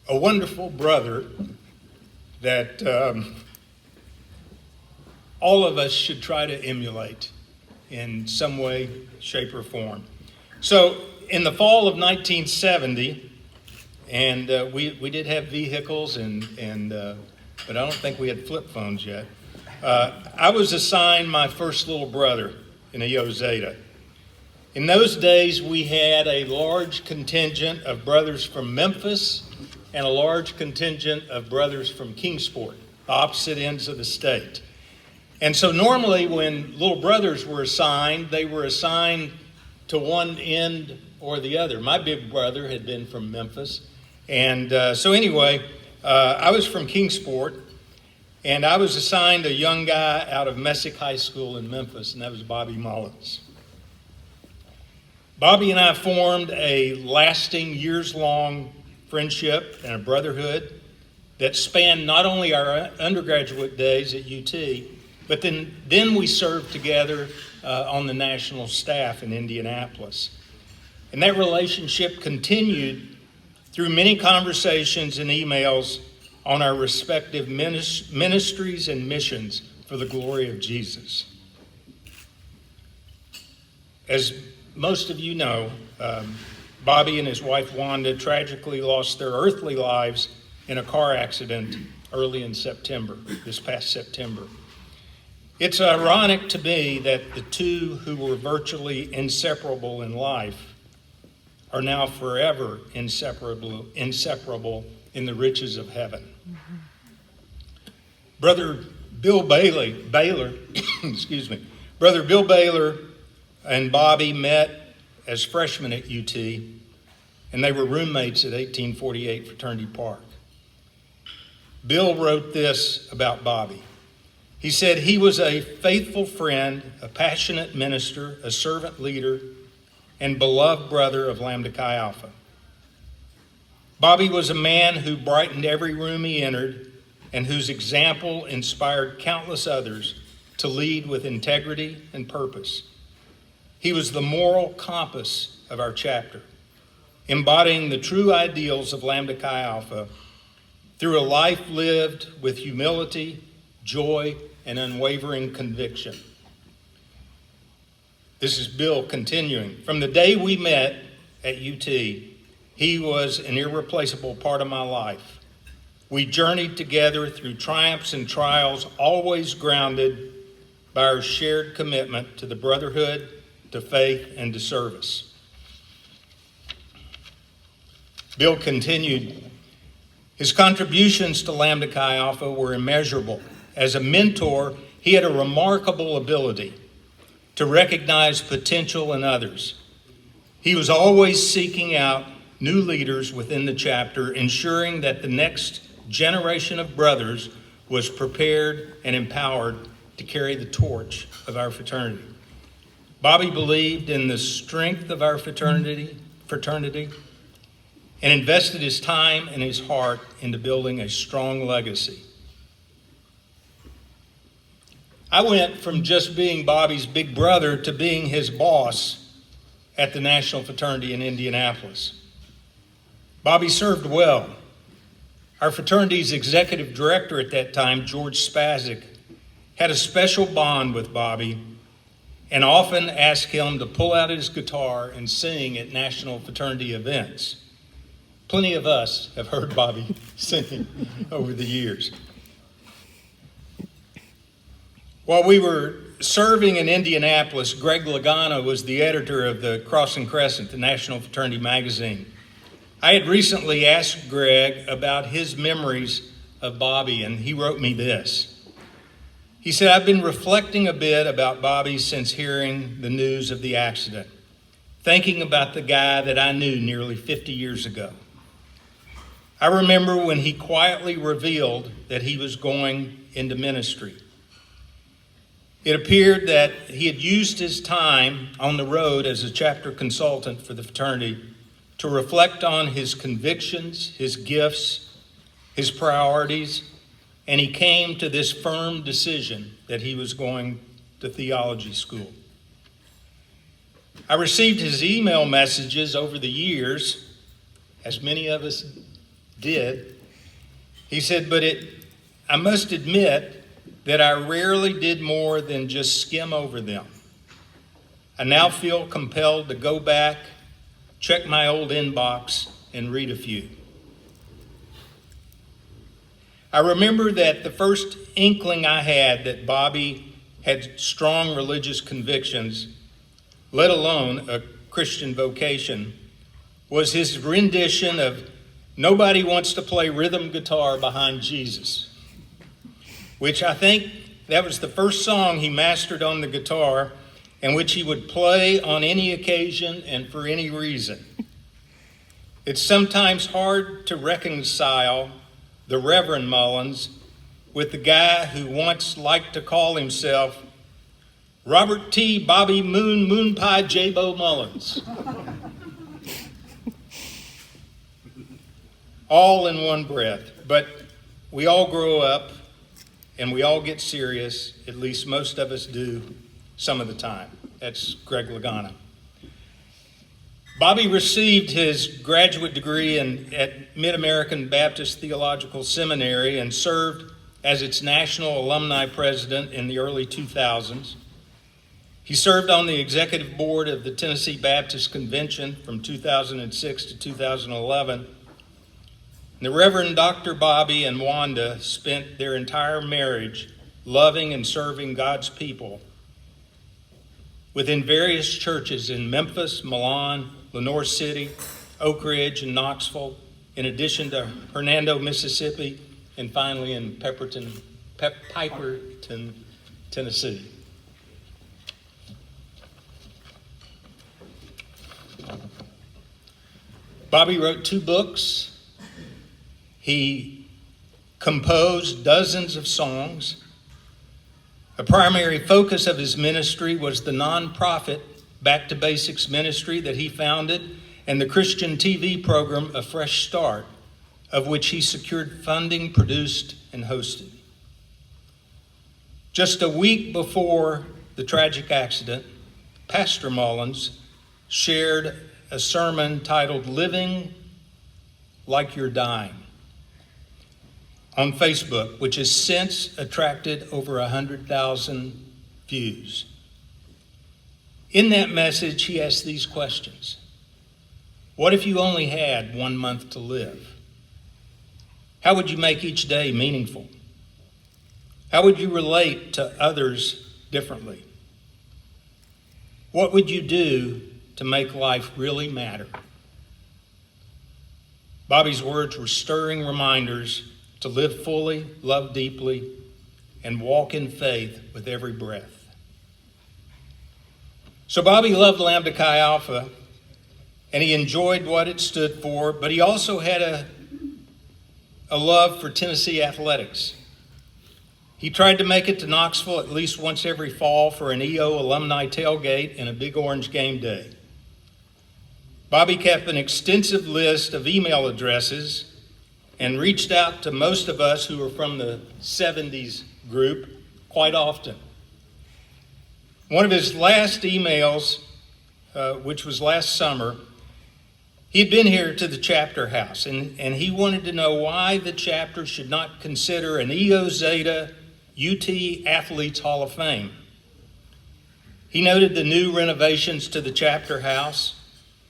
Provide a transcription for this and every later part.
a wonderful brother that all of us should try to emulate in some way, shape, or form. So in the fall of 1970, and we did have vehicles, but I don't think we had flip phones yet. I was assigned my first little brother in a Yo Zeta. In those days, we had a large contingent of brothers from Memphis and a large contingent of brothers from Kingsport, the opposite ends of the state. And so normally when little brothers were assigned, they were assigned to one end or the other. My big brother had been from Memphis. And so anyway, I was from Kingsport, and I was assigned a young guy out of Messick High School in Memphis, and that was Bobby Mullins. Bobby and I formed a lasting, years-long friendship and a brotherhood that spanned not only our undergraduate days at UT, but then we served together on the national staff in Indianapolis. And that relationship continued through many conversations and emails on our respective ministries and missions for the glory of Jesus. As most of you know, Bobby and his wife Wanda tragically lost their earthly lives in a car accident early in September, this past September. It's ironic to me that the two who were virtually inseparable in life are now forever inseparable in the riches of heaven. Mm-hmm. Brother Bill Baylor, excuse me, Brother Bill Baylor and Bobby met as freshmen at UT, and they were roommates at 1848 Fraternity Park. Bill wrote this about Bobby. He said he was a faithful friend, a passionate minister, a servant leader, and beloved brother of Lambda Chi Alpha. Bobby was a man who brightened every room he entered and whose example inspired countless others to lead with integrity and purpose. He was the moral compass of our chapter, embodying the true ideals of Lambda Chi Alpha through a life lived with humility, joy, and unwavering conviction. This is Bill continuing. From the day we met at UT, he was an irreplaceable part of my life. We journeyed together through triumphs and trials, always grounded by our shared commitment to the brotherhood, to faith, and to service. Bill continued, his contributions to Lambda Chi Alpha were immeasurable. As a mentor, he had a remarkable ability to recognize potential in others. He was always seeking out new leaders within the chapter, ensuring that the next generation of brothers was prepared and empowered to carry the torch of our fraternity. Bobby believed in the strength of our fraternity and invested his time and his heart into building a strong legacy. I went from just being Bobby's big brother to being his boss at the National Fraternity in Indianapolis. Bobby served well. Our fraternity's executive director at that time, George Spazek, had a special bond with Bobby and often asked him to pull out his guitar and sing at national fraternity events. Plenty of us have heard Bobby sing over the years. While we were serving in Indianapolis, Greg Lagana was the editor of the Cross and Crescent, the national fraternity magazine. I had recently asked Greg about his memories of Bobby, and he wrote me this. He said, I've been reflecting a bit about Bobby since hearing the news of the accident, thinking about the guy that I knew nearly 50 years ago. I remember when he quietly revealed that he was going into ministry. It appeared that he had used his time on the road as a chapter consultant for the fraternity to reflect on his convictions, his gifts, his priorities, and he came to this firm decision that he was going to theology school. I received his email messages over the years, as many of us did. He said, but I must admit that I rarely did more than just skim over them. I now feel compelled to go back, check my old inbox, and read a few. I remember that the first inkling I had that Bobby had strong religious convictions, let alone a Christian vocation, was his rendition of "Nobody Wants to Play Rhythm Guitar Behind Jesus," which I think that was the first song he mastered on the guitar and which he would play on any occasion and for any reason. It's sometimes hard to reconcile the Reverend Mullins with the guy who once liked to call himself Robert T. Bobby Moon Pie J-Bo Mullins. All in one breath. But we all grow up and we all get serious, at least most of us do some of the time. That's Greg Lagana. Bobby received his graduate degree at Mid-American Baptist Theological Seminary and served as its national alumni president in the early 2000s. He served on the executive board of the Tennessee Baptist Convention from 2006 to 2011. The Reverend Dr. Bobby and Wanda spent their entire marriage loving and serving God's people within various churches in Memphis, Milan, Lenore City, Oak Ridge, and Knoxville, in addition to Hernando, Mississippi, and finally in Piperton, Tennessee. Bobby wrote 2 books. He composed dozens of songs. A primary focus of his ministry was the nonprofit Back to Basics ministry that he founded and the Christian TV program A Fresh Start, of which he secured funding, produced, and hosted. Just a week before the tragic accident, Pastor Mullins shared a sermon titled "Living Like You're Dying" on Facebook, which has since attracted over 100,000 views. In that message, he asked these questions. What if you only had 1 month to live? How would you make each day meaningful? How would you relate to others differently? What would you do to make life really matter? Bobby's words were stirring reminders to live fully, love deeply, and walk in faith with every breath. So Bobby loved Lambda Chi Alpha, and he enjoyed what it stood for, but he also had a love for Tennessee athletics. He tried to make it to Knoxville at least once every fall for an EO alumni tailgate and a Big Orange game day. Bobby kept an extensive list of email addresses and reached out to most of us who were from the 70s group quite often. One of his last emails, which was last summer, he had been here to the chapter house, and he wanted to know why the chapter should not consider an EO Zeta UT Athletes Hall of Fame. He noted the new renovations to the chapter house,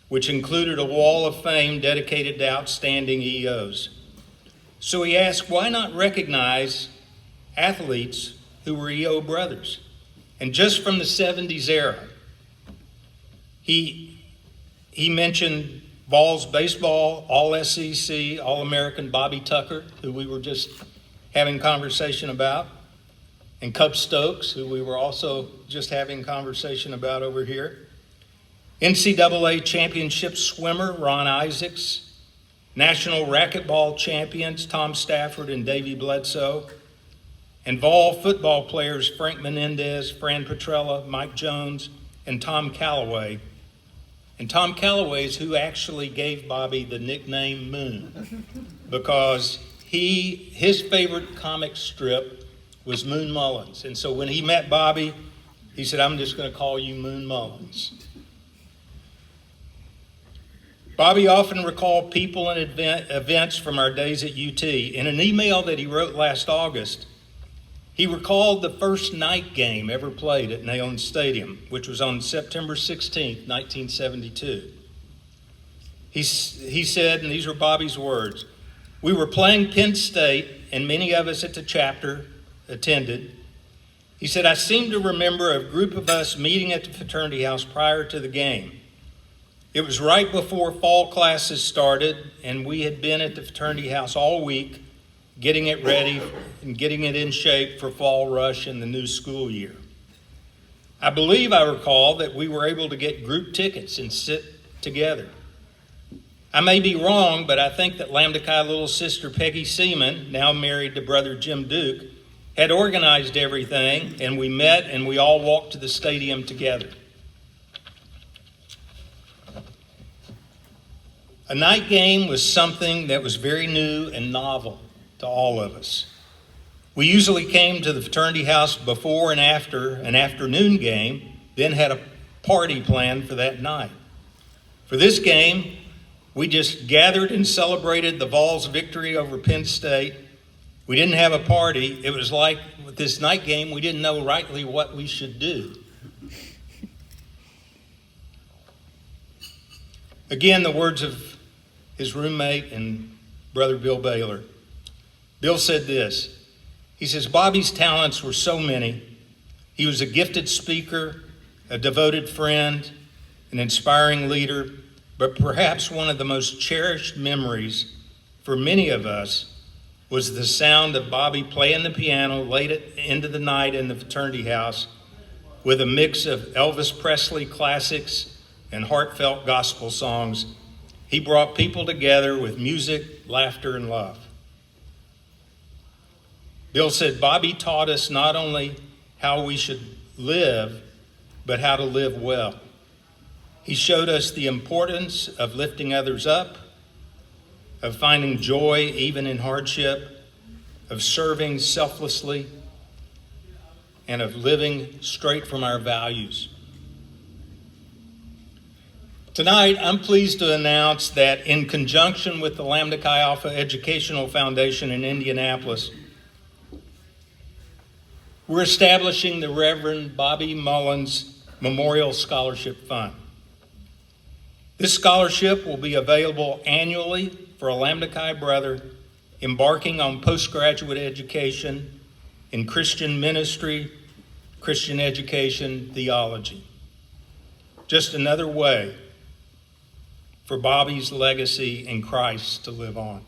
which included a wall of fame dedicated to outstanding EOs. So he asked, why not recognize athletes who were EO brothers? And just from the 70s era, he mentioned Vols baseball, All-SEC, All-American Bobby Tucker, who we were just having conversation about, and Cub Stokes, who we were also just having conversation about over here. NCAA championship swimmer Ron Isaacs, national racquetball champions Tom Stafford and Davey Bledsoe, and Vol football players Frank Menendez, Fran Petrella, Mike Jones, and Tom Calloway. And Tom Calloway is who actually gave Bobby the nickname Moon, because his favorite comic strip was Moon Mullins. And so when he met Bobby, he said, I'm just going to call you Moon Mullins. Bobby often recalled people and events from our days at UT. In an email that he wrote last August, he recalled the first night game ever played at Neyland Stadium, which was on September 16th, 1972. He said, and these are Bobby's words, "We were playing Penn State, and many of us at the chapter attended." He said, "I seem to remember a group of us meeting at the fraternity house prior to the game. It was right before fall classes started, and we had been at the fraternity house all week, getting it ready and getting it in shape for fall rush in the new school year. I believe I recall that we were able to get group tickets and sit together. I may be wrong, but I think that Lambda Chi little sister Peggy Seaman, now married to brother Jim Duke, had organized everything, and we met and we all walked to the stadium together. A night game was something that was very new and novel to all of us. We usually came to the fraternity house before and after an afternoon game, then had a party planned for that night. For this game, we just gathered and celebrated the Vols' victory over Penn State. We didn't have a party. It was like with this night game, we didn't know rightly what we should do. Again, the words of his roommate and brother Bill Baylor. Bill said this. He says, "Bobby's talents were so many. He was a gifted speaker, a devoted friend, an inspiring leader, but perhaps one of the most cherished memories for many of us was the sound of Bobby playing the piano late into the night in the fraternity house with a mix of Elvis Presley classics and heartfelt gospel songs. He brought people together with music, laughter, and love." Bill said, "Bobby taught us not only how we should live, but how to live well. He showed us the importance of lifting others up, of finding joy even in hardship, of serving selflessly, and of living straight from our values." Tonight, I'm pleased to announce that in conjunction with the Lambda Chi Alpha Educational Foundation in Indianapolis, we're establishing the Reverend Bobby Mullins Memorial Scholarship Fund. This scholarship will be available annually for a Lambda Chi brother embarking on postgraduate education in Christian ministry, Christian education, theology. Just another way for Bobby's legacy in Christ to live on.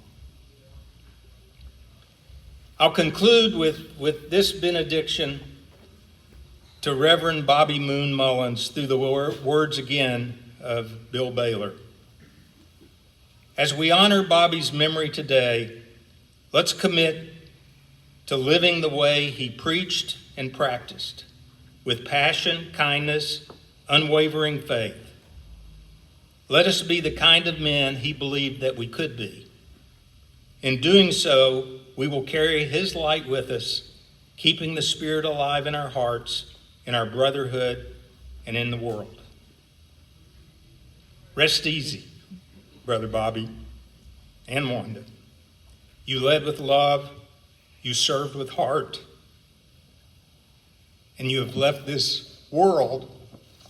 I'll conclude with this benediction to Reverend Bobby Moon Mullins through the words again of Bill Baylor. As we honor Bobby's memory today, let's commit to living the way he preached and practiced, with passion, kindness, unwavering faith. Let us be the kind of men he believed that we could be. In doing so, we will carry his light with us, keeping the Spirit alive in our hearts, in our brotherhood, and in the world. Rest easy, Brother Bobby and Wanda. You led with love, you served with heart, and you have left this world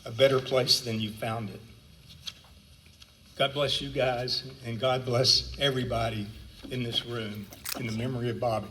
a better place than you found it. God bless you guys, and God bless everybody in this room in the memory of Bobby.